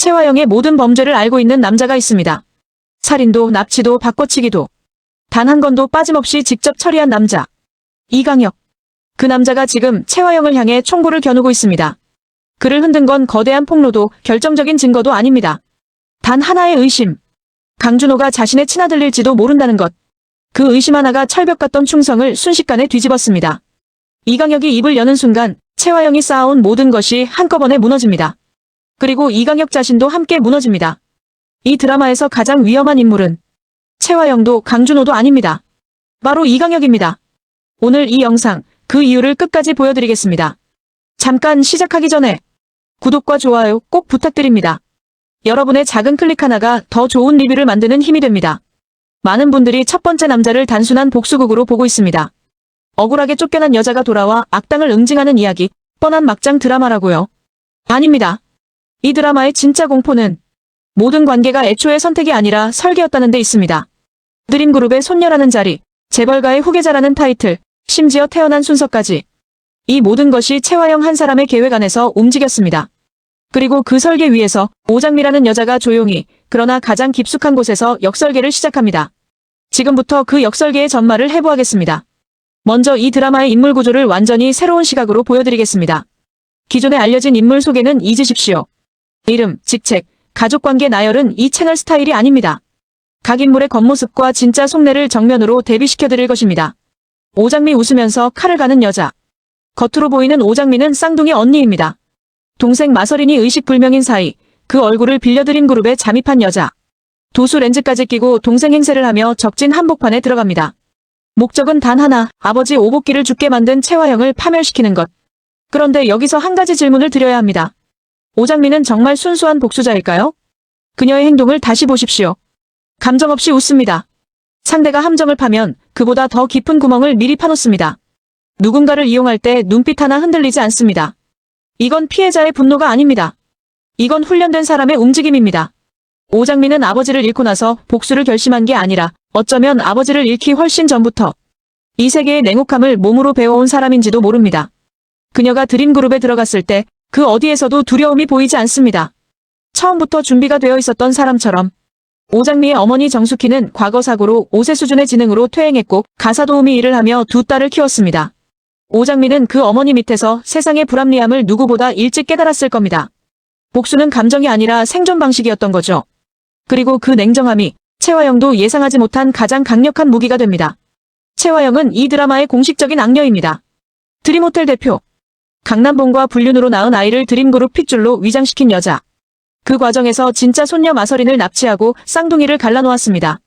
채화영의 모든 범죄를 알고 있는 남자가 있습니다. 살인도, 납치도, 바꿔치기도 단 한 건도 빠짐없이 직접 처리한 남자. 이강혁. 그 남자가 지금 채화영을 향해 총구를 겨누고 있습니다. 그를 흔든 건 거대한 폭로도 결정적인 증거도 아닙니다. 단 하나의 의심. 강준호가 자신의 친아들일지도 모른다는 것. 그 의심 하나가 철벽 같던 충성을 순식간에 뒤집었습니다. 이강혁이 입을 여는 순간 채화영이 쌓아온 모든 것이 한꺼번에 무너집니다. 그리고 이강혁 자신도 함께 무너집니다. 이 드라마에서 가장 위험한 인물은 채화영도 강준호도 아닙니다. 바로 이강혁입니다. 오늘 이 영상 그 이유를 끝까지 보여드리겠습니다. 잠깐 시작하기 전에 구독과 좋아요 꼭 부탁드립니다. 여러분의 작은 클릭 하나가 더 좋은 리뷰를 만드는 힘이 됩니다. 많은 분들이 첫 번째 남자를 단순한 복수극으로 보고 있습니다. 억울하게 쫓겨난 여자가 돌아와 악당을 응징하는 이야기, 뻔한 막장 드라마라고요. 아닙니다. 이 드라마의 진짜 공포는 모든 관계가 애초에 선택이 아니라 설계였다는 데 있습니다. 드림그룹의 손녀라는 자리, 재벌가의 후계자라는 타이틀, 심지어 태어난 순서까지. 이 모든 것이 채화영 한 사람의 계획 안에서 움직였습니다. 그리고 그 설계 위에서 오장미라는 여자가 조용히, 그러나 가장 깊숙한 곳에서 역설계를 시작합니다. 지금부터 그 역설계의 전말을 해부하겠습니다. 먼저 이 드라마의 인물 구조를 완전히 새로운 시각으로 보여드리겠습니다. 기존에 알려진 인물 소개는 잊으십시오. 이름, 직책, 가족관계 나열은 이 채널 스타일이 아닙니다. 각 인물의 겉모습과 진짜 속내를 정면으로 대비시켜드릴 것입니다. 오장미 웃으면서 칼을 가는 여자. 겉으로 보이는 오장미는 쌍둥이 언니입니다. 동생 마서린이 의식불명인 사이 그 얼굴을 빌려 드림그룹에 잠입한 여자. 도수 렌즈까지 끼고 동생 행세를 하며 적진 한복판에 들어갑니다. 목적은 단 하나, 아버지 오복기를 죽게 만든 채화영을 파멸시키는 것. 그런데 여기서 한 가지 질문을 드려야 합니다. 오장미는 정말 순수한 복수자일까요? 그녀의 행동을 다시 보십시오. 감정 없이 웃습니다. 상대가 함정을 파면 그보다 더 깊은 구멍을 미리 파놓습니다. 누군가를 이용할 때 눈빛 하나 흔들리지 않습니다. 이건 피해자의 분노가 아닙니다. 이건 훈련된 사람의 움직임입니다. 오장미는 아버지를 잃고 나서 복수를 결심한 게 아니라 어쩌면 아버지를 잃기 훨씬 전부터 이 세계의 냉혹함을 몸으로 배워온 사람인지도 모릅니다. 그녀가 드림그룹에 들어갔을 때 그 어디에서도 두려움이 보이지 않습니다. 처음부터 준비가 되어 있었던 사람처럼. 오장미의 어머니 정숙희는 과거 사고로 5세 수준의 지능으로 퇴행했고 가사 도우미 일을 하며 두 딸을 키웠습니다. 오장미는 그 어머니 밑에서 세상의 불합리함을 누구보다 일찍 깨달았을 겁니다. 복수는 감정이 아니라 생존 방식이었던 거죠. 그리고 그 냉정함이 채화영도 예상하지 못한 가장 강력한 무기가 됩니다. 채화영은 이 드라마의 공식적인 악녀입니다. 드림호텔 대표. 강남봉과 불륜으로 낳은 아이를 드림그룹 핏줄로 위장시킨 여자. 그 과정에서 진짜 손녀 마서린을 납치하고 쌍둥이를 갈라놓았습니다.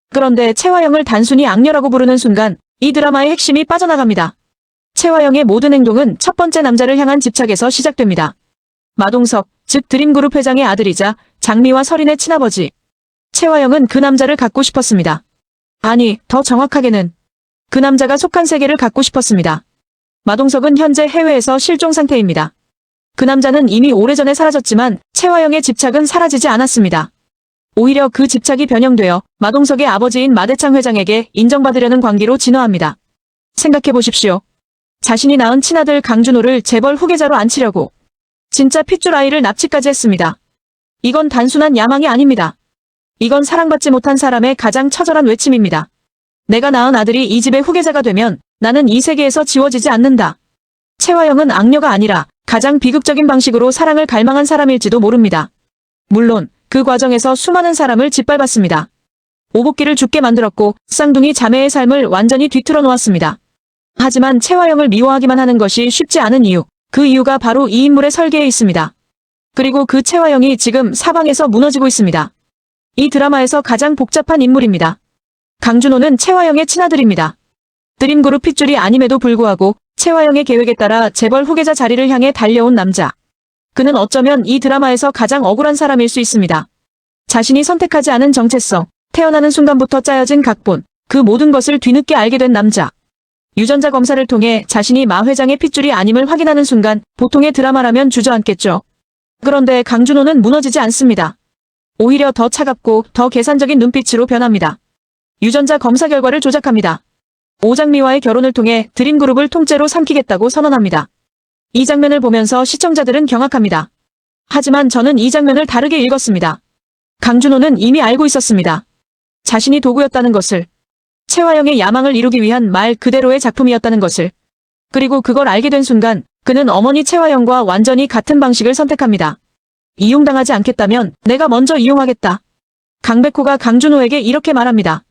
그런데 채화영을 단순히 악녀라고 부르는 순간 이 드라마의 핵심이 빠져나갑니다. 채화영의 모든 행동은 첫 번째 남자를 향한 집착에서 시작됩니다. 마동석, 즉 드림그룹 회장의 아들이자 장미와 서린의 친아버지. 채화영은 그 남자를 갖고 싶었습니다. 아니, 더 정확하게는 그 남자가 속한 세계를 갖고 싶었습니다. 마동석은 현재 해외에서 실종 상태입니다. 그 남자는 이미 오래전에 사라졌지만 채화영의 집착은 사라지지 않았습니다. 오히려 그 집착이 변형되어 마동석의 아버지인 마대창 회장에게 인정받으려는 관계로 진화합니다. 생각해보십시오. 자신이 낳은 친아들 강준호를 재벌 후계자로 앉히려고 진짜 핏줄 아이를 납치까지 했습니다. 이건 단순한 야망이 아닙니다. 이건 사랑받지 못한 사람의 가장 처절한 외침입니다. 내가 낳은 아들이 이 집의 후계자가 되면 나는 이 세계에서 지워지지 않는다. 채화영은 악녀가 아니라 가장 비극적인 방식으로 사랑을 갈망한 사람일지도 모릅니다. 물론 그 과정에서 수많은 사람을 짓밟았습니다. 오복기를 죽게 만들었고 쌍둥이 자매의 삶을 완전히 뒤틀어 놓았습니다. 하지만 채화영을 미워하기만 하는 것이 쉽지 않은 이유, 그 이유가 바로 이 인물의 설계에 있습니다. 그리고 그 채화영이 지금 사방에서 무너지고 있습니다. 이 드라마에서 가장 복잡한 인물입니다. 강준호는 채화영의 친아들입니다. 드림그룹 핏줄이 아님에도 불구하고 채화영의 계획에 따라 재벌 후계자 자리를 향해 달려온 남자. 그는 어쩌면 이 드라마에서 가장 억울한 사람일 수 있습니다. 자신이 선택하지 않은 정체성, 태어나는 순간부터 짜여진 각본, 그 모든 것을 뒤늦게 알게 된 남자. 유전자 검사를 통해 자신이 마 회장의 핏줄이 아님을 확인하는 순간 보통의 드라마라면 주저앉겠죠. 그런데 강준호는 무너지지 않습니다. 오히려 더 차갑고 더 계산적인 눈빛으로 변합니다. 유전자 검사 결과를 조작합니다. 오장미와의 결혼을 통해 드림그룹을 통째로 삼키겠다고 선언합니다. 이 장면을 보면서 시청자들은 경악합니다. 하지만 저는 이 장면을 다르게 읽었습니다. 강준호는 이미 알고 있었습니다. 자신이 도구였다는 것을. 최화영의 야망을 이루기 위한 말 그대로의 작품이었다는 것을. 그리고 그걸 알게 된 순간 그는 어머니 최화영과 완전히 같은 방식을 선택합니다. 이용당하지 않겠다면 내가 먼저 이용하겠다. 강백호가 강준호에게 이렇게 말합니다.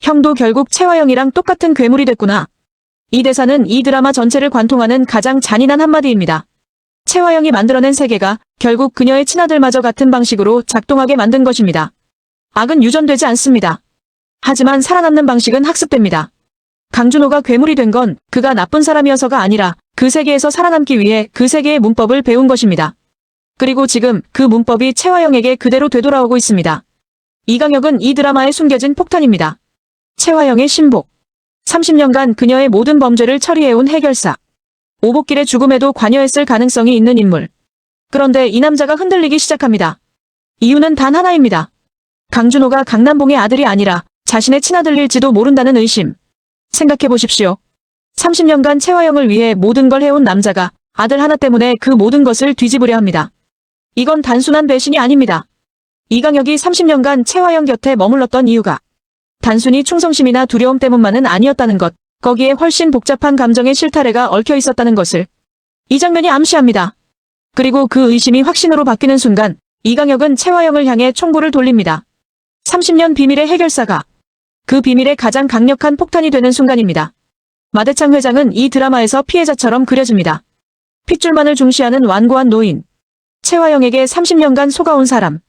형도 결국 최화영이랑 똑같은 괴물이 됐구나. 이 대사는 이 드라마 전체를 관통하는 가장 잔인한 한마디입니다. 최화영이 만들어낸 세계가 결국 그녀의 친아들마저 같은 방식으로 작동하게 만든 것입니다. 악은 유전되지 않습니다. 하지만 살아남는 방식은 학습됩니다. 강준호가 괴물이 된 건 그가 나쁜 사람이어서가 아니라 그 세계에서 살아남기 위해 그 세계의 문법을 배운 것입니다. 그리고 지금 그 문법이 최화영에게 그대로 되돌아오고 있습니다. 이강혁은 이 드라마에 숨겨진 폭탄입니다. 최화영의 신복. 30년간 그녀의 모든 범죄를 처리해온 해결사. 오복길의 죽음에도 관여했을 가능성이 있는 인물. 그런데 이 남자가 흔들리기 시작합니다. 이유는 단 하나입니다. 강준호가 강남봉의 아들이 아니라 자신의 친아들일지도 모른다는 의심. 생각해보십시오. 30년간 최화영을 위해 모든 걸 해온 남자가 아들 하나 때문에 그 모든 것을 뒤집으려 합니다. 이건 단순한 배신이 아닙니다. 이강혁이 30년간 최화영 곁에 머물렀던 이유가 단순히 충성심이나 두려움 때문만은 아니었다는 것, 거기에 훨씬 복잡한 감정의 실타래가 얽혀 있었다는 것을 이 장면이 암시합니다. 그리고 그 의심이 확신으로 바뀌는 순간 이강혁은 최화영을 향해 총구를 돌립니다. 30년 비밀의 해결사가 그 비밀의 가장 강력한 폭탄이 되는 순간입니다. 마대창 회장은 이 드라마에서 피해자처럼 그려집니다. 핏줄만을 중시하는 완고한 노인. 최화영에게 30년간 속아온 사람.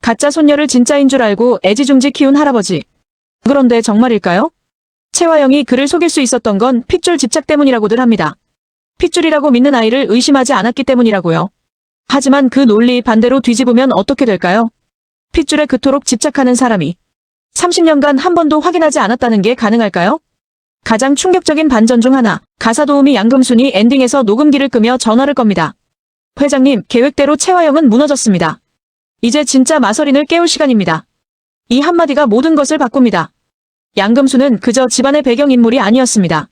가짜 손녀를 진짜인 줄 알고 애지중지 키운 할아버지. 그런데 정말일까요? 최화영이 그를 속일 수 있었던 건 핏줄 집착 때문이라고들 합니다. 핏줄이라고 믿는 아이를 의심하지 않았기 때문이라고요. 하지만 그 논리 반대로 뒤집으면 어떻게 될까요? 핏줄에 그토록 집착하는 사람이 30년간 한 번도 확인하지 않았다는 게 가능할까요? 가장 충격적인 반전 중 하나, 가사 도우미 양금순이 엔딩에서 녹음기를 끄며 전화를 겁니다. 회장님, 계획대로 최화영은 무너졌습니다. 이제 진짜 마서린을 깨울 시간입니다. 이 한마디가 모든 것을 바꿉니다. 양금순은 그저 집안의 배경인물이 아니었습니다.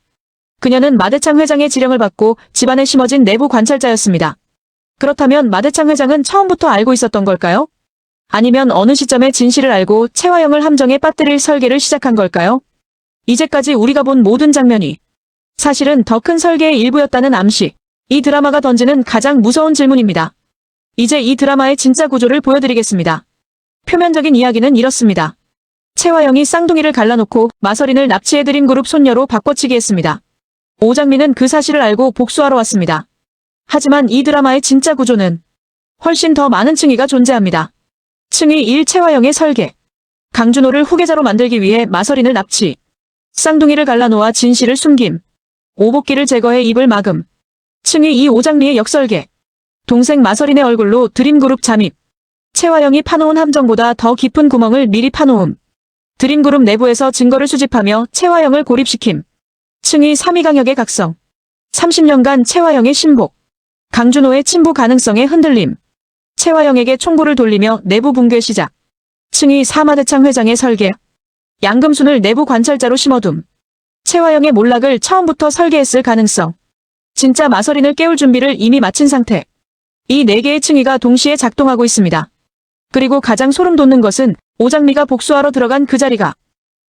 그녀는 마대창 회장의 지령을 받고 집안에 심어진 내부 관찰자였습니다. 그렇다면 마대창 회장은 처음부터 알고 있었던 걸까요? 아니면 어느 시점에 진실을 알고 최화영을 함정에 빠뜨릴 설계를 시작한 걸까요? 이제까지 우리가 본 모든 장면이 사실은 더 큰 설계의 일부였다는 암시. 이 드라마가 던지는 가장 무서운 질문입니다. 이제 이 드라마의 진짜 구조를 보여드리겠습니다. 표면적인 이야기는 이렇습니다. 최화영이 쌍둥이를 갈라놓고 마서린을 납치해들인 그룹 손녀로 바꿔치기 했습니다. 오장미는 그 사실을 알고 복수하러 왔습니다. 하지만 이 드라마의 진짜 구조는 훨씬 더 많은 층위가 존재합니다. 층위 1. 최화영의 설계. 강준호를 후계자로 만들기 위해 마서린을 납치. 쌍둥이를 갈라놓아 진실을 숨김. 오복기를 제거해 입을 막음. 층위 2. 오장미의 역설계. 동생 마서린의 얼굴로 드림그룹 잠입. 최화영이 파놓은 함정보다 더 깊은 구멍을 미리 파놓음. 드림그룹 내부에서 증거를 수집하며 최화영을 고립시킴. 층위 3. 이강혁의 각성. 30년간 최화영의 신복. 강준호의 친부 가능성의 흔들림. 최화영에게 총구를 돌리며 내부 붕괴 시작. 층위 4. 마대창 회장의 설계. 양금순을 내부 관찰자로 심어둠. 최화영의 몰락을 처음부터 설계했을 가능성. 진짜 마서린을 깨울 준비를 이미 마친 상태. 이 4개의 층위가 동시에 작동하고 있습니다. 그리고 가장 소름 돋는 것은 오장미가 복수하러 들어간 그 자리가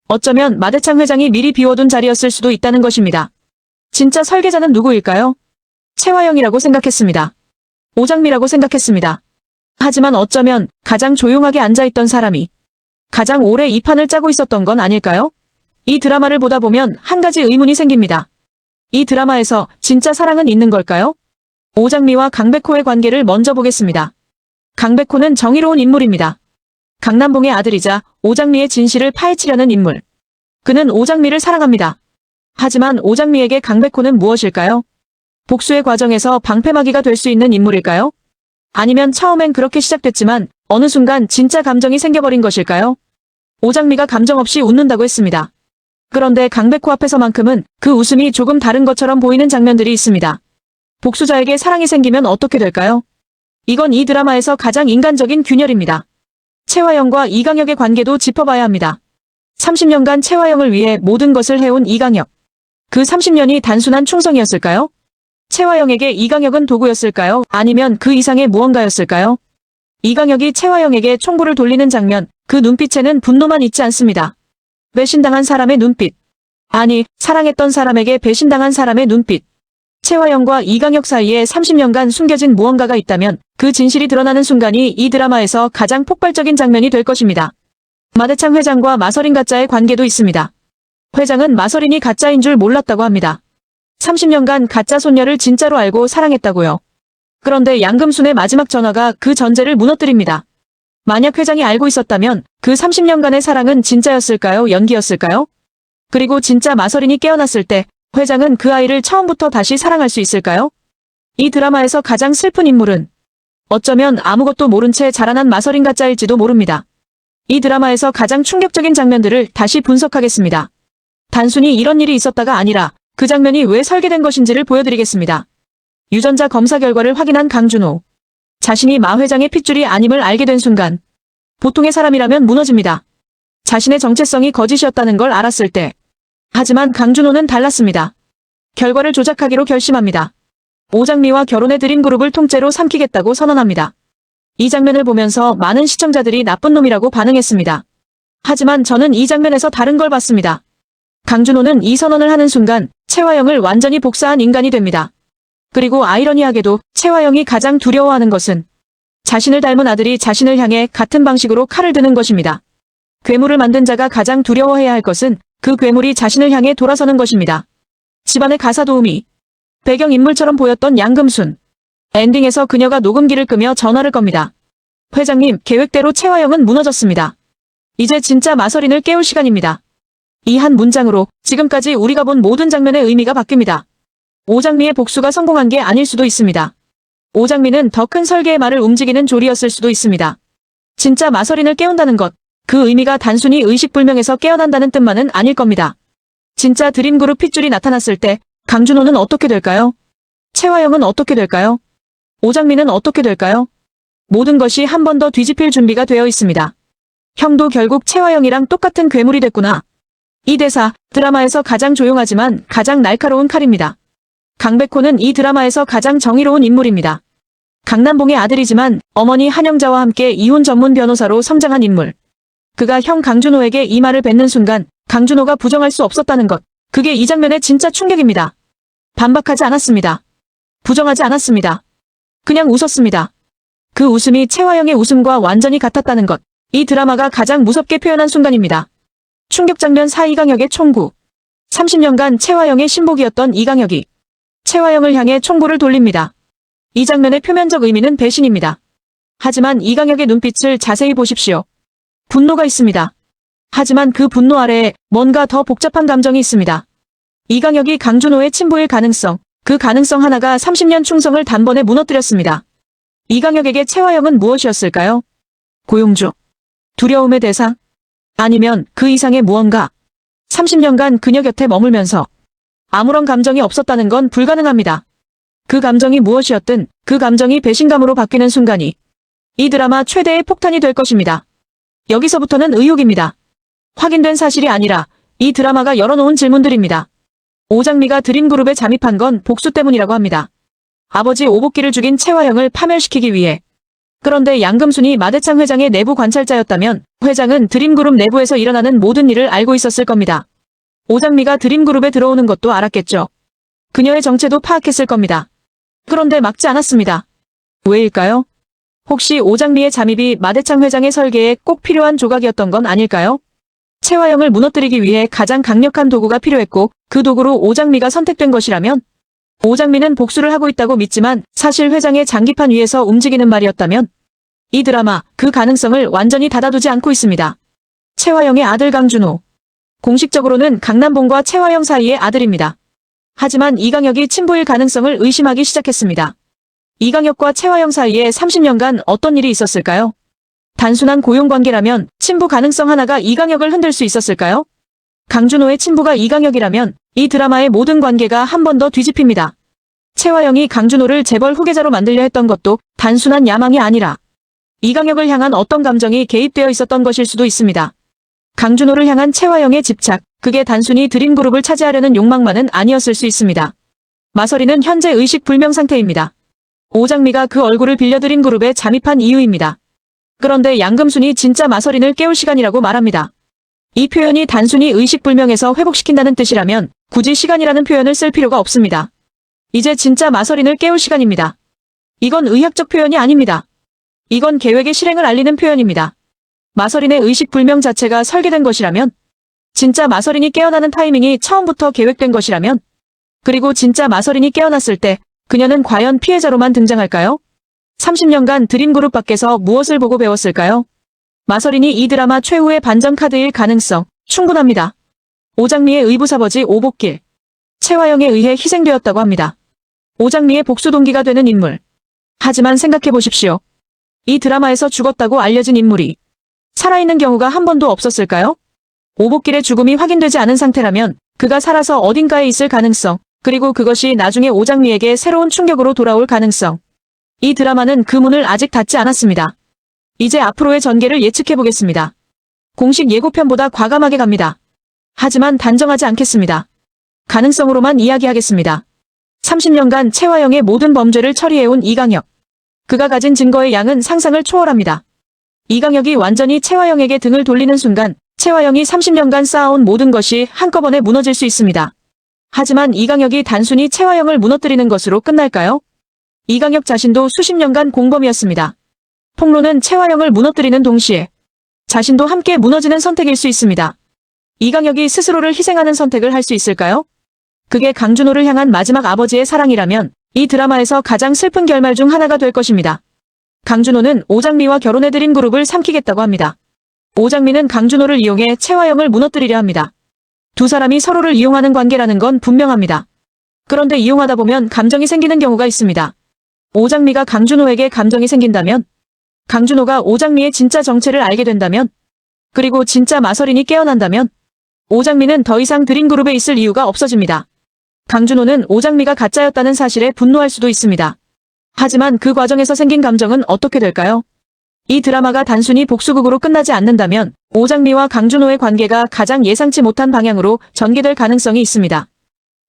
어쩌면 마대창 회장이 미리 비워둔 자리였을 수도 있다는 것입니다. 진짜 설계자는 누구일까요? 최화영이라고 생각했습니다. 오장미라고 생각했습니다. 하지만 어쩌면 가장 조용하게 앉아있던 사람이 가장 오래 이 판을 짜고 있었던 건 아닐까요? 이 드라마를 보다 보면 한 가지 의문이 생깁니다. 이 드라마에서 진짜 사랑은 있는 걸까요? 오장미와 강백호의 관계를 먼저 보겠습니다. 강백호는 정의로운 인물입니다. 강남봉의 아들이자 오장미의 진실을 파헤치려는 인물. 그는 오장미를 사랑합니다. 하지만 오장미에게 강백호는 무엇일까요? 복수의 과정에서 방패막이가 될 수 있는 인물일까요? 아니면 처음엔 그렇게 시작됐지만 어느 순간 진짜 감정이 생겨버린 것일까요? 오장미가 감정 없이 웃는다고 했습니다. 그런데 강백호 앞에서만큼은 그 웃음이 조금 다른 것처럼 보이는 장면들이 있습니다. 복수자에게 사랑이 생기면 어떻게 될까요? 이건 이 드라마에서 가장 인간적인 균열입니다. 최화영과 이강혁의 관계도 짚어봐야 합니다. 30년간 최화영을 위해 모든 것을 해온 이강혁. 그 30년이 단순한 충성이었을까요? 최화영에게 이강혁은 도구였을까요? 아니면 그 이상의 무언가였을까요? 이강혁이 최화영에게 총구를 돌리는 장면, 그 눈빛에는 분노만 있지 않습니다. 배신당한 사람의 눈빛. 아니, 사랑했던 사람에게 배신당한 사람의 눈빛. 최화영과 이강혁 사이에 30년간 숨겨진 무언가가 있다면 그 진실이 드러나는 순간이 이 드라마에서 가장 폭발적인 장면이 될 것입니다. 마대창 회장과 마서린 가짜의 관계도 있습니다. 회장은 마서린이 가짜인 줄 몰랐다고 합니다. 30년간 가짜 손녀를 진짜로 알고 사랑했다고요. 그런데 양금순의 마지막 전화가 그 전제를 무너뜨립니다. 만약 회장이 알고 있었다면 그 30년간의 사랑은 진짜였을까요? 연기였을까요? 그리고 진짜 마서린이 깨어났을 때 회장은 그 아이를 처음부터 다시 사랑할 수 있을까요? 이 드라마에서 가장 슬픈 인물은 어쩌면 아무것도 모른 채 자라난 마서린 가짜일지도 모릅니다. 이 드라마에서 가장 충격적인 장면들을 다시 분석하겠습니다. 단순히 이런 일이 있었다가 아니라 그 장면이 왜 설계된 것인지를 보여드리겠습니다. 유전자 검사 결과를 확인한 강준호. 자신이 마 회장의 핏줄이 아님을 알게 된 순간 보통의 사람이라면 무너집니다. 자신의 정체성이 거짓이었다는 걸 알았을 때. 하지만 강준호는 달랐습니다. 결과를 조작하기로 결심합니다. 오장미와 결혼의 드림그룹을 통째로 삼키겠다고 선언합니다. 이 장면을 보면서 많은 시청자들이 나쁜 놈이라고 반응했습니다. 하지만 저는 이 장면에서 다른 걸 봤습니다. 강준호는 이 선언을 하는 순간 최화영을 완전히 복사한 인간이 됩니다. 그리고 아이러니하게도 최화영이 가장 두려워하는 것은 자신을 닮은 아들이 자신을 향해 같은 방식으로 칼을 드는 것입니다. 괴물을 만든 자가 가장 두려워해야 할 것은 그 괴물이 자신을 향해 돌아서는 것입니다. 집안의 가사 도우미. 배경인물처럼 보였던 양금순. 엔딩에서 그녀가 녹음기를 끄며 전화를 겁니다. 회장님, 계획대로 최화영은 무너졌습니다. 이제 진짜 마서린을 깨울 시간입니다. 이 한 문장으로 지금까지 우리가 본 모든 장면의 의미가 바뀝니다. 오장미의 복수가 성공한 게 아닐 수도 있습니다. 오장미는 더 큰 설계의 말을 움직이는 조리였을 수도 있습니다. 진짜 마서린을 깨운다는 것, 그 의미가 단순히 의식불명에서 깨어난다는 뜻만은 아닐 겁니다. 진짜 드림그룹 핏줄이 나타났을 때 강준호는 어떻게 될까요? 최화영은 어떻게 될까요? 오장미는 어떻게 될까요? 모든 것이 한 번 더 뒤집힐 준비가 되어 있습니다. 형도 결국 최화영이랑 똑같은 괴물이 됐구나. 이 대사, 드라마에서 가장 조용하지만 가장 날카로운 칼입니다. 강백호는 이 드라마에서 가장 정의로운 인물입니다. 강남봉의 아들이지만 어머니 한영자와 함께 이혼 전문 변호사로 성장한 인물. 그가 형 강준호에게 이 말을 뱉는 순간 강준호가 부정할 수 없었다는 것. 그게 이 장면의 진짜 충격입니다. 반박하지 않았습니다. 부정하지 않았습니다. 그냥 웃었습니다. 그 웃음이 최화영의 웃음과 완전히 같았다는 것. 이 드라마가 가장 무섭게 표현한 순간입니다. 충격 장면 4. 이강혁의 총구. 30년간 최화영의 신복이었던 이강혁이 최화영을 향해 총구를 돌립니다. 이 장면의 표면적 의미는 배신입니다. 하지만 이강혁의 눈빛을 자세히 보십시오. 분노가 있습니다. 하지만 그 분노 아래에 뭔가 더 복잡한 감정이 있습니다. 이강혁이 강준호의 친부일 가능성, 그 가능성 하나가 30년 충성을 단번에 무너뜨렸습니다. 이강혁에게 최화영은 무엇이었을까요? 고용주. 두려움의 대상? 아니면 그 이상의 무언가? 30년간 그녀 곁에 머물면서 아무런 감정이 없었다는 건 불가능합니다. 그 감정이 무엇이었든 그 감정이 배신감으로 바뀌는 순간이 이 드라마 최대의 폭탄이 될 것입니다. 여기서부터는 의혹입니다. 확인된 사실이 아니라 이 드라마가 열어놓은 질문들입니다. 오장미가 드림그룹에 잠입한 건 복수 때문이라고 합니다. 아버지 오복기를 죽인 최화영을 파멸시키기 위해. 그런데 양금순이 마대창 회장의 내부 관찰자였다면 회장은 드림그룹 내부에서 일어나는 모든 일을 알고 있었을 겁니다. 오장미가 드림그룹에 들어오는 것도 알았겠죠. 그녀의 정체도 파악했을 겁니다. 그런데 막지 않았습니다. 왜일까요? 혹시 오장미의 잠입이 마대창 회장의 설계에 꼭 필요한 조각이었던 건 아닐까요? 최화영을 무너뜨리기 위해 가장 강력한 도구가 필요했고 그 도구로 오장미가 선택된 것이라면 오장미는 복수를 하고 있다고 믿지만 사실 회장의 장기판 위에서 움직이는 말이었다면 이 드라마 그 가능성을 완전히 닫아두지 않고 있습니다. 최화영의 아들 강준호. 공식적으로는 강남봉과 최화영 사이의 아들입니다. 하지만 이강혁이 친부일 가능성을 의심하기 시작했습니다. 이강혁과 최화영 사이에 30년간 어떤 일이 있었을까요? 단순한 고용관계라면 친부 가능성 하나가 이강혁을 흔들 수 있었을까요? 강준호의 친부가 이강혁이라면 이 드라마의 모든 관계가 한 번 더 뒤집힙니다. 최화영이 강준호를 재벌 후계자로 만들려 했던 것도 단순한 야망이 아니라 이강혁을 향한 어떤 감정이 개입되어 있었던 것일 수도 있습니다. 강준호를 향한 최화영의 집착, 그게 단순히 드림그룹을 차지하려는 욕망만은 아니었을 수 있습니다. 마서리는 현재 의식불명 상태입니다. 오장미가 그 얼굴을 빌려 드림그룹에 잠입한 이유입니다. 그런데 양금순이 진짜 마서린을 깨울 시간이라고 말합니다. 이 표현이 단순히 의식불명에서 회복시킨다는 뜻이라면 굳이 시간이라는 표현을 쓸 필요가 없습니다. 이제 진짜 마서린을 깨울 시간입니다. 이건 의학적 표현이 아닙니다. 이건 계획의 실행을 알리는 표현입니다. 마서린의 의식불명 자체가 설계된 것이라면, 진짜 마서린이 깨어나는 타이밍이 처음부터 계획된 것이라면, 그리고 진짜 마서린이 깨어났을 때 그녀는 과연 피해자로만 등장할까요? 30년간 드림그룹 밖에서 무엇을 보고 배웠을까요? 마서린이 이 드라마 최후의 반전 카드일 가능성 충분합니다. 오장미의 의붓아버지 오복길, 채화영에 의해 희생되었다고 합니다. 오장미의 복수 동기가 되는 인물. 하지만 생각해보십시오. 이 드라마에서 죽었다고 알려진 인물이 살아있는 경우가 한 번도 없었을까요? 오복길의 죽음이 확인되지 않은 상태라면 그가 살아서 어딘가에 있을 가능성, 그리고 그것이 나중에 오장미에게 새로운 충격으로 돌아올 가능성. 이 드라마는 그 문을 아직 닫지 않았습니다. 이제 앞으로의 전개를 예측해보겠습니다. 공식 예고편보다 과감하게 갑니다. 하지만 단정하지 않겠습니다. 가능성으로만 이야기하겠습니다. 30년간 채화영의 모든 범죄를 처리해온 이강혁. 그가 가진 증거의 양은 상상을 초월합니다. 이강혁이 완전히 채화영에게 등을 돌리는 순간 채화영이 30년간 쌓아온 모든 것이 한꺼번에 무너질 수 있습니다. 하지만 이강혁이 단순히 채화영을 무너뜨리는 것으로 끝날까요? 이강혁 자신도 수십 년간 공범이었습니다. 폭로는 채화영을 무너뜨리는 동시에 자신도 함께 무너지는 선택일 수 있습니다. 이강혁이 스스로를 희생하는 선택을 할 수 있을까요? 그게 강준호를 향한 마지막 아버지의 사랑이라면 이 드라마에서 가장 슬픈 결말 중 하나가 될 것입니다. 강준호는 오장미와 결혼해 드림그룹을 삼키겠다고 합니다. 오장미는 강준호를 이용해 채화영을 무너뜨리려 합니다. 두 사람이 서로를 이용하는 관계라는 건 분명합니다. 그런데 이용하다 보면 감정이 생기는 경우가 있습니다. 오장미가 강준호에게 감정이 생긴다면, 강준호가 오장미의 진짜 정체를 알게 된다면, 그리고 진짜 마서린이 깨어난다면 오장미는 더 이상 드림그룹에 있을 이유가 없어집니다. 강준호는 오장미가 가짜였다는 사실에 분노할 수도 있습니다. 하지만 그 과정에서 생긴 감정은 어떻게 될까요? 이 드라마가 단순히 복수극으로 끝나지 않는다면 오장미와 강준호의 관계가 가장 예상치 못한 방향으로 전개될 가능성이 있습니다.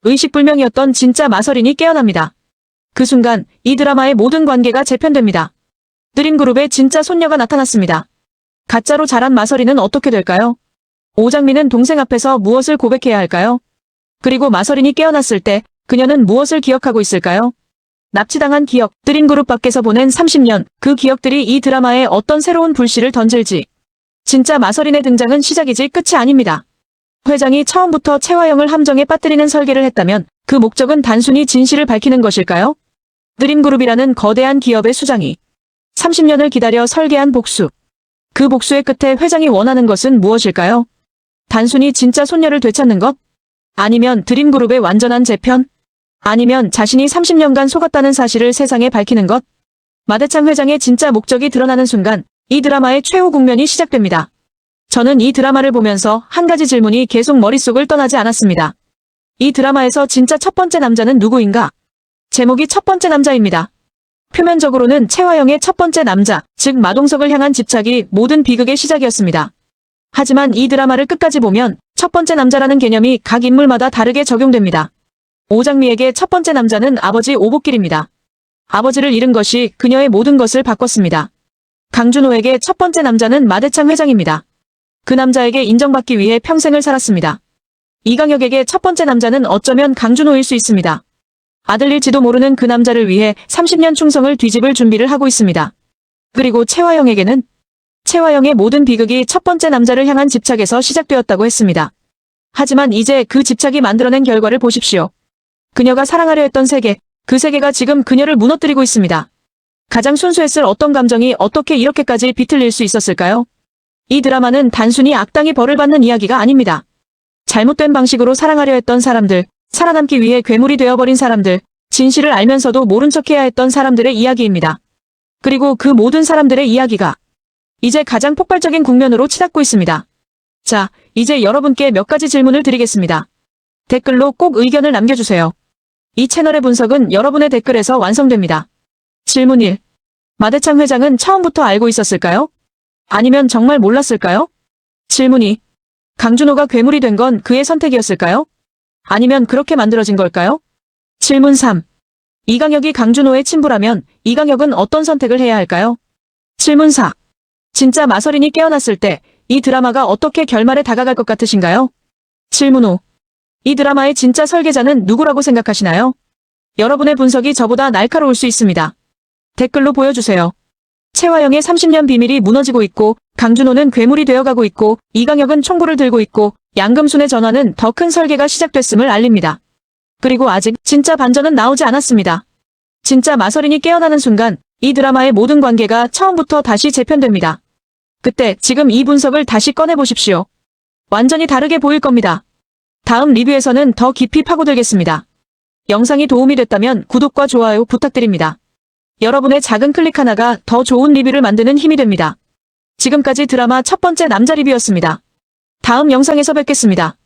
의식불명이었던 진짜 마서린이 깨어납니다. 그 순간 이 드라마의 모든 관계가 재편됩니다. 드림그룹의 진짜 손녀가 나타났습니다. 가짜로 자란 마서린은 어떻게 될까요? 오장미는 동생 앞에서 무엇을 고백해야 할까요? 그리고 마서린이 깨어났을 때 그녀는 무엇을 기억하고 있을까요? 납치당한 기억, 드림그룹 밖에서 보낸 30년, 그 기억들이 이 드라마에 어떤 새로운 불씨를 던질지. 진짜 마서린의 등장은 시작이지 끝이 아닙니다. 회장이 처음부터 채화영을 함정에 빠뜨리는 설계를 했다면 그 목적은 단순히 진실을 밝히는 것일까요? 드림그룹이라는 거대한 기업의 수장이 30년을 기다려 설계한 복수. 그 복수의 끝에 회장이 원하는 것은 무엇일까요? 단순히 진짜 손녀를 되찾는 것? 아니면 드림그룹의 완전한 재편? 아니면 자신이 30년간 속았다는 사실을 세상에 밝히는 것? 마대창 회장의 진짜 목적이 드러나는 순간 이 드라마의 최후 국면이 시작됩니다. 저는 이 드라마를 보면서 한 가지 질문이 계속 머릿속을 떠나지 않았습니다. 이 드라마에서 진짜 첫 번째 남자는 누구인가? 제목이 첫 번째 남자입니다. 표면적으로는 채화영의 첫 번째 남자, 즉 마동석을 향한 집착이 모든 비극의 시작이었습니다. 하지만 이 드라마를 끝까지 보면 첫 번째 남자라는 개념이 각 인물마다 다르게 적용됩니다. 오장미에게 첫 번째 남자는 아버지 오복길입니다. 아버지를 잃은 것이 그녀의 모든 것을 바꿨습니다. 강준호에게 첫 번째 남자는 마대창 회장입니다. 그 남자에게 인정받기 위해 평생을 살았습니다. 이강혁에게 첫 번째 남자는 어쩌면 강준호일 수 있습니다. 아들일지도 모르는 그 남자를 위해 30년 충성을 뒤집을 준비를 하고 있습니다. 그리고 채화영에게는 채화영의 모든 비극이 첫 번째 남자를 향한 집착에서 시작되었다고 했습니다. 하지만 이제 그 집착이 만들어낸 결과를 보십시오. 그녀가 사랑하려 했던 세계, 그 세계가 지금 그녀를 무너뜨리고 있습니다. 가장 순수했을 어떤 감정이 어떻게 이렇게까지 비틀릴 수 있었을까요? 이 드라마는 단순히 악당이 벌을 받는 이야기가 아닙니다. 잘못된 방식으로 사랑하려 했던 사람들, 살아남기 위해 괴물이 되어버린 사람들, 진실을 알면서도 모른 척해야 했던 사람들의 이야기입니다. 그리고 그 모든 사람들의 이야기가 이제 가장 폭발적인 국면으로 치닫고 있습니다. 자, 이제 여러분께 몇 가지 질문을 드리겠습니다. 댓글로 꼭 의견을 남겨주세요. 이 채널의 분석은 여러분의 댓글에서 완성됩니다. 질문 1. 마대창 회장은 처음부터 알고 있었을까요? 아니면 정말 몰랐을까요? 질문 2. 강준호가 괴물이 된 건 그의 선택이었을까요? 아니면 그렇게 만들어진 걸까요? 질문 3. 이강혁이 강준호의 친부라면 이강혁은 어떤 선택을 해야 할까요? 질문 4. 진짜 마서린이 깨어났을 때 이 드라마가 어떻게 결말에 다가갈 것 같으신가요? 질문 5. 이 드라마의 진짜 설계자는 누구라고 생각하시나요? 여러분의 분석이 저보다 날카로울 수 있습니다. 댓글로 보여주세요. 최화영의 30년 비밀이 무너지고 있고 강준호는 괴물이 되어가고 있고 이강혁은 총구를 들고 있고 양금순의 전화는 더 큰 설계가 시작됐음을 알립니다. 그리고 아직 진짜 반전은 나오지 않았습니다. 진짜 마서린이 깨어나는 순간 이 드라마의 모든 관계가 처음부터 다시 재편됩니다. 그때 지금 이 분석을 다시 꺼내보십시오. 완전히 다르게 보일 겁니다. 다음 리뷰에서는 더 깊이 파고들겠습니다. 영상이 도움이 됐다면 구독과 좋아요 부탁드립니다. 여러분의 작은 클릭 하나가 더 좋은 리뷰를 만드는 힘이 됩니다. 지금까지 드라마 첫 번째 남자 리뷰였습니다. 다음 영상에서 뵙겠습니다.